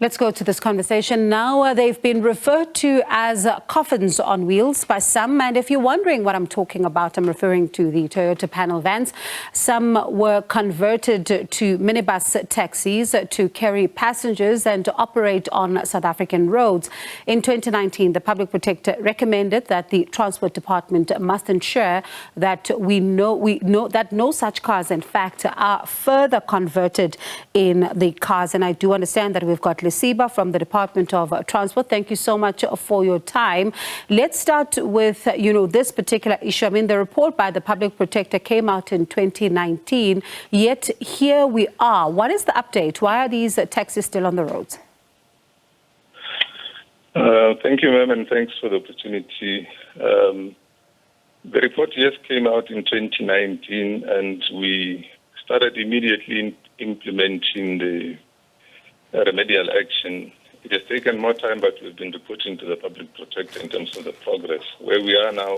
Let's go to this conversation now. They've been referred to as coffins on wheels by some. And if you're wondering what I'm talking about, I'm referring to the Toyota panel vans. Some were converted to minibus taxis to carry passengers and to operate on South African roads. In 2019, the Public Protector recommended that the Transport Department must ensure that we know that no such cars, in fact, are further converted in the cars. And I do understand that we've got Lesiba from the Department of Transport. Thank you so much for your time. Let's start with, this particular issue. I mean, the report by the Public Protector came out in 2019, yet here we are. What is the update? Why are these taxis still on the roads? Thank you, ma'am, and thanks for the opportunity. The report, yes, came out in 2019, and we started immediately implementing the remedial action. It has taken more time, but we've been reporting to the Public Protector in terms of the progress. Where we are now,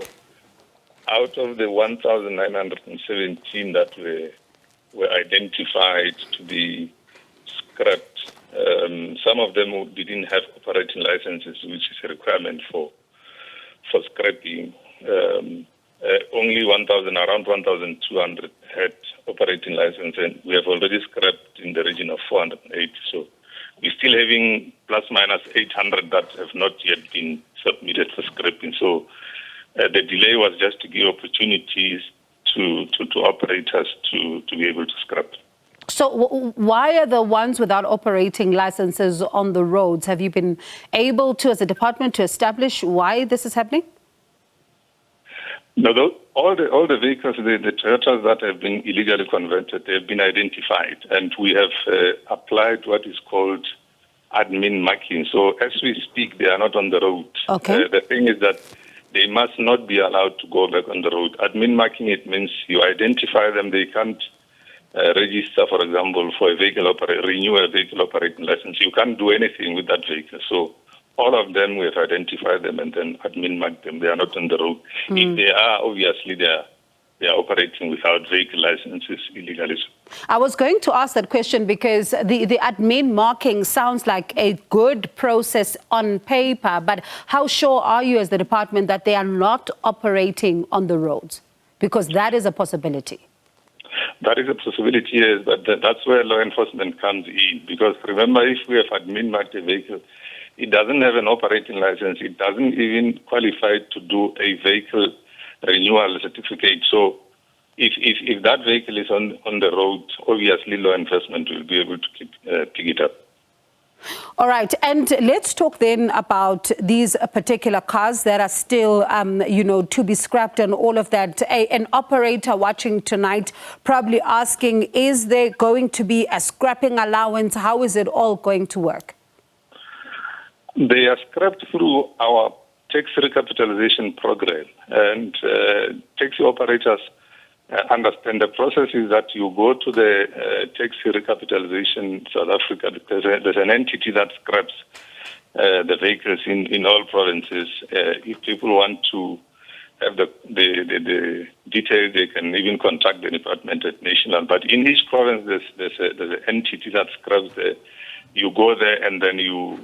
out of the 1,917 that were identified to be scrapped, some of them didn't have operating licenses, which is a requirement for scrapping. Only around 1,200 had operating license, and we have already scrapped in the region of 480. So we're still having plus minus 800 that have not yet been submitted for scrapping. So the delay was just to give opportunities to operators to be able to scrap. So why are the ones without operating licenses on the roads? Have you been able to, as a department, to establish why this is happening? No, all the vehicles, the Toyotas that have been illegally converted, they have been identified, and we have applied what is called admin marking. So as we speak, they are not on the road. Okay. The thing is that they must not be allowed to go back on the road. Admin marking, it means you identify them. They can't register, for example, for a vehicle renew a vehicle operating license. You can't do anything with that vehicle. So all of them, we have identified them and then admin marked them. They are not on the road. If they are, obviously, they are operating without vehicle licenses illegally. I was going to ask that question because the admin marking sounds like a good process on paper, but how sure are you as the department that they are not operating on the roads? Because that is a possibility. That is a possibility, yes, but that's where law enforcement comes in. Because remember, if we have admin marked a vehicle, it doesn't have an operating license. It doesn't even qualify to do a vehicle renewal certificate. So if that vehicle is on the road, obviously law enforcement will be able to pick it up. All right. And let's talk then about these particular cars that are still, to be scrapped and all of that. An operator watching tonight probably asking, is there going to be a scrapping allowance? How is it all going to work? They are scrapped through our tax recapitalization program, and taxi operators understand the process is that you go to the taxi recapitalization South Africa. There's an entity that scraps the vehicles in all provinces. If people want to have the details, they can even contact the department at national. But in each province, there's an entity that scraps the. You go there and then you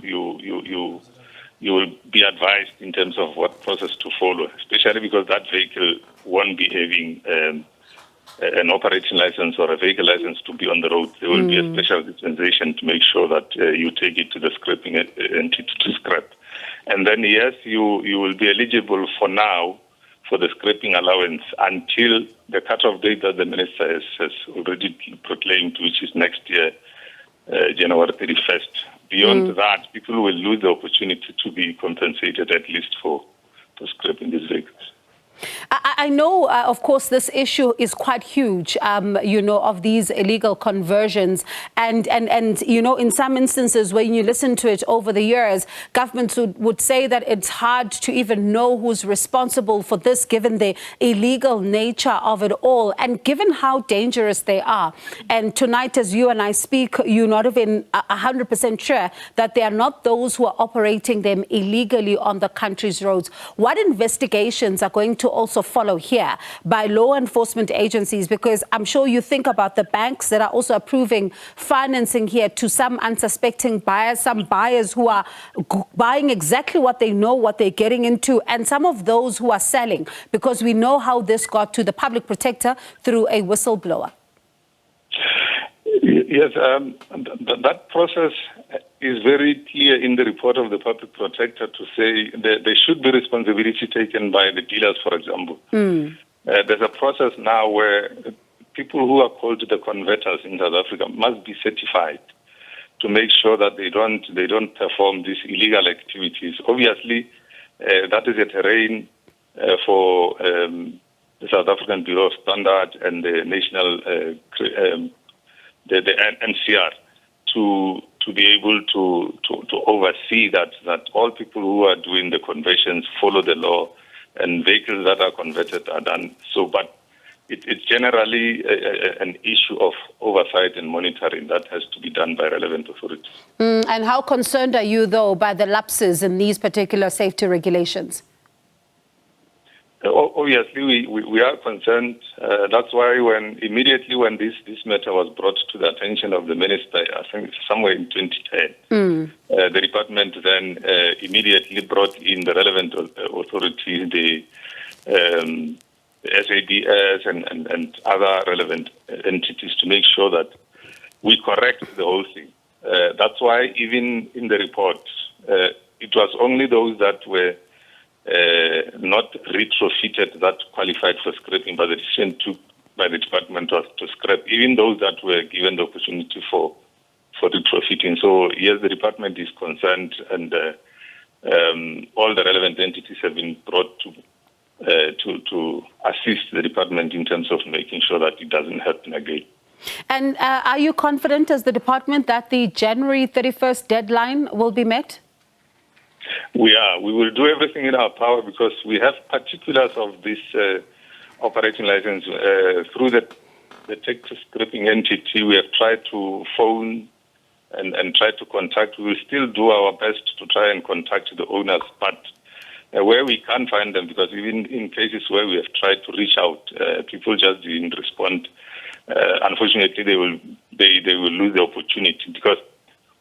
will be advised in terms of what process to follow, especially because that vehicle won't be having an operating license or a vehicle license to be on the road. There will be a special dispensation to make sure that you take it to the scrapping entity to scrap. And then, yes, you will be eligible for now for the scrapping allowance until the cut-off date that the minister has already proclaimed, which is next year, January 31st. Beyond that, people will lose the opportunity to be compensated at least for scrapping these vehicles. I know, of course, this issue is quite huge, of these illegal conversions. And in some instances, when you listen to it over the years, governments would say that it's hard to even know who's responsible for this, given the illegal nature of it all, and given how dangerous they are. And tonight, as you and I speak, you're not even 100% sure that they are not those who are operating them illegally on the country's roads. What investigations are going to to also follow here by law enforcement agencies? Because I'm sure you think about the banks that are also approving financing here to some unsuspecting buyers, some buyers who are buying exactly what they know, what they're getting into, and some of those who are selling, because we know how this got to the public protector through a whistleblower. Yes, that process is very clear in the report of the public protector to say that there should be responsibility taken by the dealers, for example. There's a process now where people who are called the converters in South Africa must be certified to make sure that they don't perform these illegal activities. Obviously, that is a terrain for the South African Bureau of Standards and the National the NCR to be able to oversee that all people who are doing the conversions follow the law, and vehicles that are converted are done so. But it's generally an issue of oversight and monitoring that has to be done by relevant authorities. And how concerned are you, though, by the lapses in these particular safety regulations? Obviously, we are concerned. That's why immediately when this matter was brought to the attention of the minister, I think somewhere in 2010, the department then immediately brought in the relevant authorities, the SABC and other relevant entities to make sure that we correct the whole thing. That's why even in the report, it was only those that were not retrofitted that qualified for scrapping, but the decision took by the department was to scrap even those that were given the opportunity for retrofitting. So yes, the department is concerned, and all the relevant entities have been brought to assist the department in terms of making sure that it doesn't happen again. And are you confident as the department that the January 31st deadline will be met? We are. We will do everything in our power because we have particulars of this operating license through the tax scrapping entity. We have tried to phone and try to contact. We will still do our best to try and contact the owners, but where we can't find them, because even in cases where we have tried to reach out, people just didn't respond. Unfortunately, they will lose the opportunity, because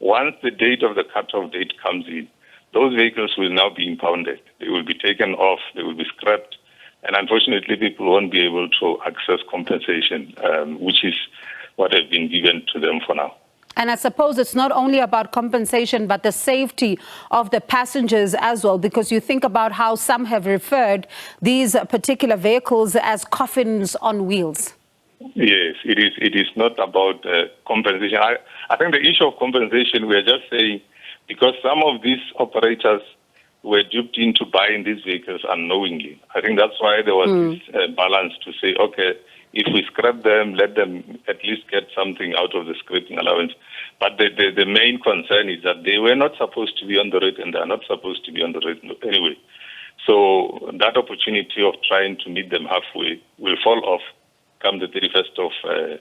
once the date of the cut-off date comes in, those vehicles will now be impounded. They will be taken off, they will be scrapped, and unfortunately people won't be able to access compensation, which is what has been given to them for now. And I suppose it's not only about compensation, but the safety of the passengers as well, because you think about how some have referred these particular vehicles as coffins on wheels. Yes, it is not about compensation. I think the issue of compensation, we are just saying, because some of these operators were duped into buying these vehicles unknowingly. I think that's why there was this balance to say, okay, if we scrap them, let them at least get something out of the scrapping allowance. But the main concern is that they were not supposed to be on the road, and they are not supposed to be on the road anyway. So that opportunity of trying to meet them halfway will fall off come the 31st of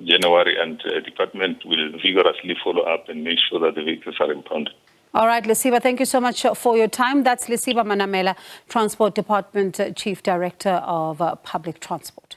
January, and the department will vigorously follow up and make sure that the vehicles are impounded. All right, Lesiba, thank you so much for your time. That's Lesiba Manamela, Transport Department Chief Director of Public Transport.